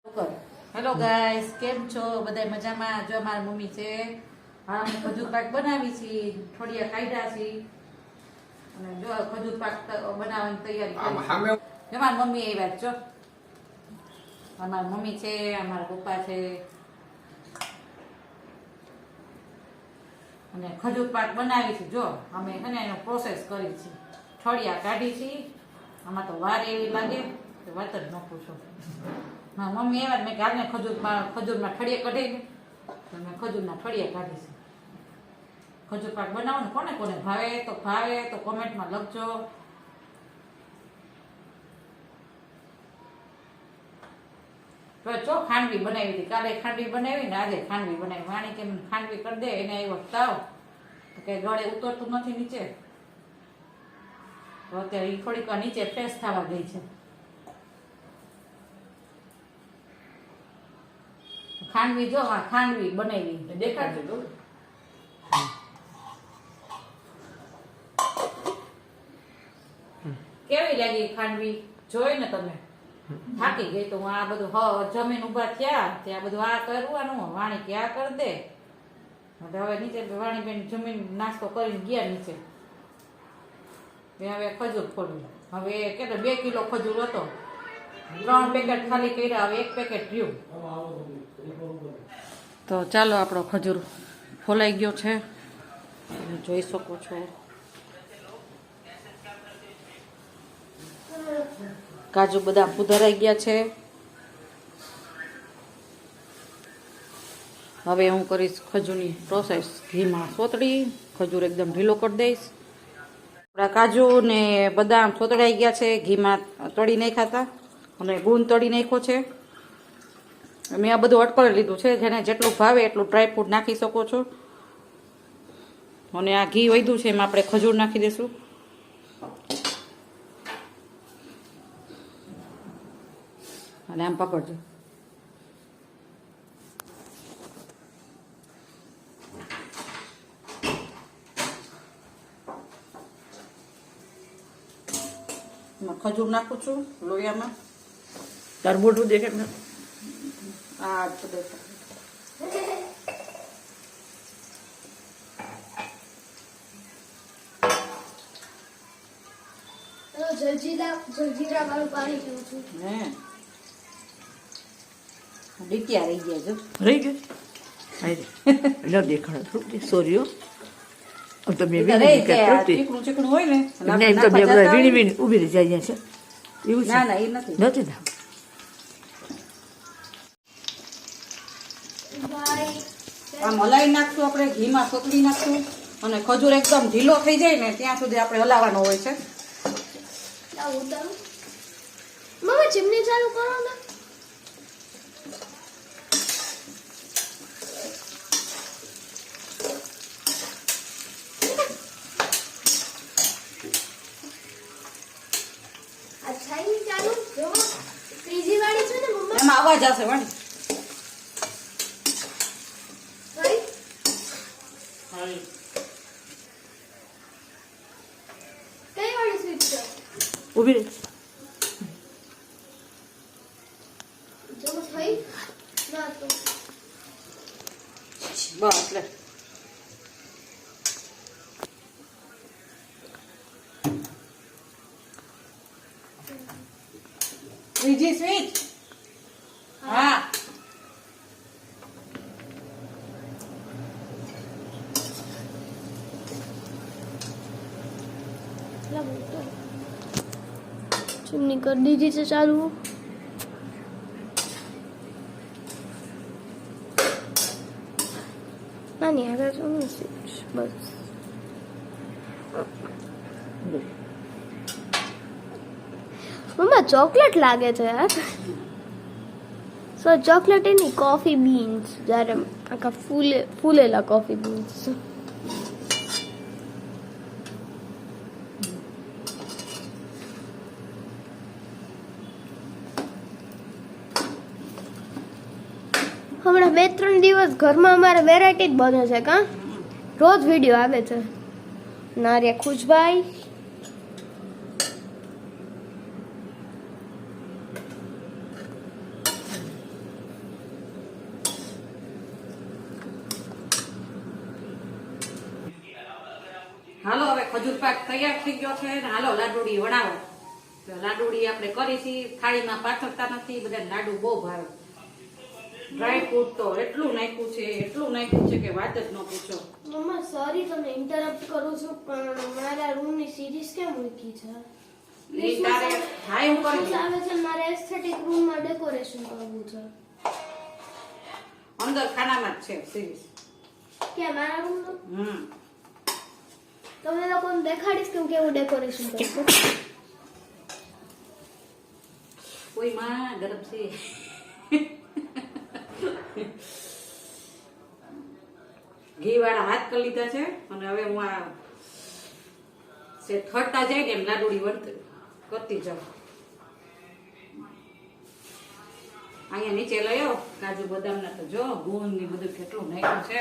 Hello guys, કેમ છો? બધા મજામાં? જો મારી મમ્મી છે, અમે ખજૂર પાક બનાવી છીએ, થોડીયા કાઢ્યા છે અને જો ખજૂર પાક બનાવવાની તૈયારી કરી છે. મારી મમ્મી આવ્યા જો, અમારી મમ્મી છે, અમારા પપ્પા છે અને ખજૂર પાક બનાવી છે. જો અમે છે એનો પ્રોસેસ કરી છે, થોડીયા કાઢી છે. આમાં તો વાર એવી લાગે કે વાત જ ન પૂછો. હા, મમ્મી એવા મેં કાલને ખજૂરમાં ઠળિયા કઢાઈ ને તો મેં ખજૂરના ઠળિયા કાઢી છે. ખજૂર પાક બનાવો ને કોને કોને ભાવે તો કોમેન્ટમાં લખજો. તો જો ખાંડવી બનાવી હતી, કાલે ખાંડવી બનાવી ને આજે ખાંડવી બનાવી. વાણી કેમ ખાંડવી કરી દે એને આવ્યો તાવ તો કે ગળે ઉતરતું નથી નીચે, તો અત્યારે એ થોડીક નીચે ફ્રેશ થવા ગઈ છે. ખાંડવી જો, હા ખાંડવી બનાવી દેખાડજો તો કેવી લાગી ખાંડવી જોઈ ને તમે? થાકી ગઈ તો હું આ બધું જમીન ઉભા થયા ત્યાં બધું આ કરવાનું. વાણી કે આ કરી દે, હવે નીચે વાણી બેન જમીન નાસ્તો કરીને ગયા નીચે. હવે ખજૂર ફોડ્યું. હવે કેટલો 2 કિલો ખજૂર હતો, 3 પેકેટ ખાલી કર્યા, હવે 1 પેકેટ રહ્યું. તો ચાલો, આપણો ખજૂર ફોલાઈ ગયો છે, જોઈ શકો છો. કાજુ બદામ સુધારાઈ ગયા છે. હવે હું કરીશ ખજૂરની પ્રોસેસ. ઘીમાં સોતડી ખજૂર એકદમ ઢીલો કરી દઈશ. આપણા કાજુ ને બદામ સોતડાઈ ગયા છે, ઘીમાં તળી નાખ્યા હતા અને ગુંદ તળી નાખ્યો છે. મેં આ બધું અટકળી લીધું છે, જેને જેટલું ભાવે એટલું ડ્રાયફ્રૂટ નાખી શકો છો. અને આ ઘી વધ્યું છે એમાં આપણે ખજૂર નાખી દઈશું. અને આમ પકડજો. ખજૂર નાખું છું લોહીયામાં. તાર મોઢું દેખે ને આ તો દેખાય. જલજીરા વાળું પાણી પીવું છું. હે ડીટિયા રહી ગયા જો. રહી ગયું ન દેખાડો થોડું સોરી હો. તમે ચીકણું ચીકણું હોય ને એમ તો બે બધા વીણી વીણી ઊભી રહી જાય છે એવું ના ના એ નથી નથી ના આમ હલાવી નાખશું આપણે, ઘીમાં સોતડી નાખશું અને ખજૂર એકદમ ઢીલો થઈ જાય ને ત્યાં સુધી આપણે હલાવવાનો હોય છે. મમ્મી ચીમની ચાલુ કરો ને. અચ્છા એ ચાલુ જો ત્રીજી વાળી છે ને મમ્મા, એમાં અવાજ આવશે વાણી. કઈ વાળી સ્વીચ છે? ઊભી રહી જો થઈ ના તો બસ લે. ત્રીજી સ્વીચ. હા ચીમની કરી દીધી છે ચાલુ. નાની આગળ તો બસ મમ્મા ચોકલેટ લાગે છે યાર. સો ચોકલેટ એની કોફી બીન્સ, જ્યારે આખા ફૂલેલા કોફી બીન્સ. હમણાં 2-3 દિવસ ઘરમાં અમારે વેરાયટી જ બને છે. કા રોજ વિડીયો આવે છે. નારિયા ખુશભાઈ ખજૂર પાક તૈયાર થઈ ગયો છે ને હાલો લાડુડી વણાવો. તો લાડુડી આપણે કરી છે, થાળીમાં પાથરતા નથી, બધા લાડુ બહુ ભાવે. ડ્રાય ફ્રૂટ તો એટલું નાખ્યું છે કે વાત જ ન પૂછો. મમ્મા સોરી તમને ઇન્ટરપ્ટ કરું છું પણ મારા રૂમની સિરીઝ કેમ મૂકી છે એ તારે હાય હું કરી ક્રિસમસ આવે છે મારે એસ્થેટિક રૂમમાં ડેકોરેશન કરવું છે અંદર ખાનામાં જ છે સિરીઝ. કે મારા રૂમનું હમ તમને લોકોને દેખાડીશ કે હું કેવું ડેકોરેશન કરું છું કોઈ માં ગરમ છે. ઘી વાળા હાથ કરી લીધા છે અને હવે હું આ સે ઠરતા જાય ને એમ લાડુડી કરતી જાઉં. અહીંયા નીચે લઈ આવો કાજુ બદામના તો જો ગુણ ને બધું કેટલું નાખ્યું છે.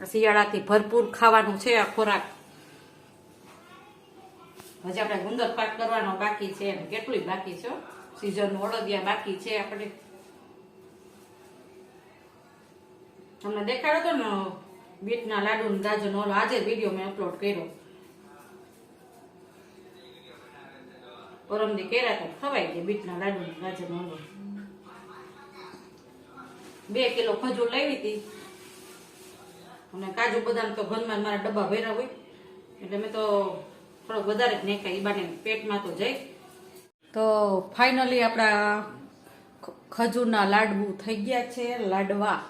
આ શિયાળાથી ભરપૂર ખાવાનું છે આ ખોરાક. હજી આપણે ગુંદર પાક કરવાનો બાકી છે અને કેટલું બાકી છે. સીઝન ઓળદિયા બાકી છે આપણે. તમને દેખાડો તો ને બીટના લાડુ ને ગાજરનો ઓલો આજે વિડીયો મેં અપલોડ કર્યો. પરમદી કર્યા તો ખવાઈ ગયા બીટના લાડુ ને ગાજરનો ઓલો. 2 કિલો ખજૂર લાવી હતી અને કાજુ બદામ તો ઘરમાં મારા ડબ્બા ભર્યા હોય એટલે મેં તો થોડોક વધારે જ નાખ્યા. ઈ બાને પેટમાં તો જાય. તો ફાઇનલી આપણા ખજૂરના લાડુ થઈ ગયા છે લાડવા.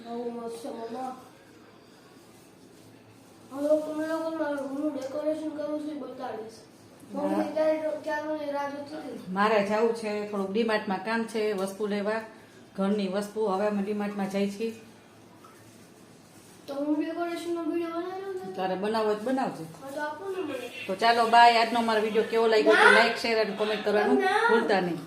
બહુ મસ્ત મમ્મા હવે તમે લોકો મારા રૂમનું ડેકોરેશન કરવું છે બતાડીશ મમ્મી ક્યાંની રાહ જોતી હતી મારે જવું છે થોડુંક ડીમાર્ટમાં કામ છે વસ્તુ લેવા ઘરની વસ્તુ. હવે અમે ડીમાર્ટમાં જઈ છીએ. તો હું ડેકોરેશનનો વિડીયો બનાવ્યો છે તારે બનાવો જ બનાવજો. હા તો આપો ને મને તો ચાલો બાય. આજનો મારો વિડીયો કેવો લાગ્યો તો લાઈક શેર અને કોમેન્ટ કરવાનું ભૂલતા નહીં.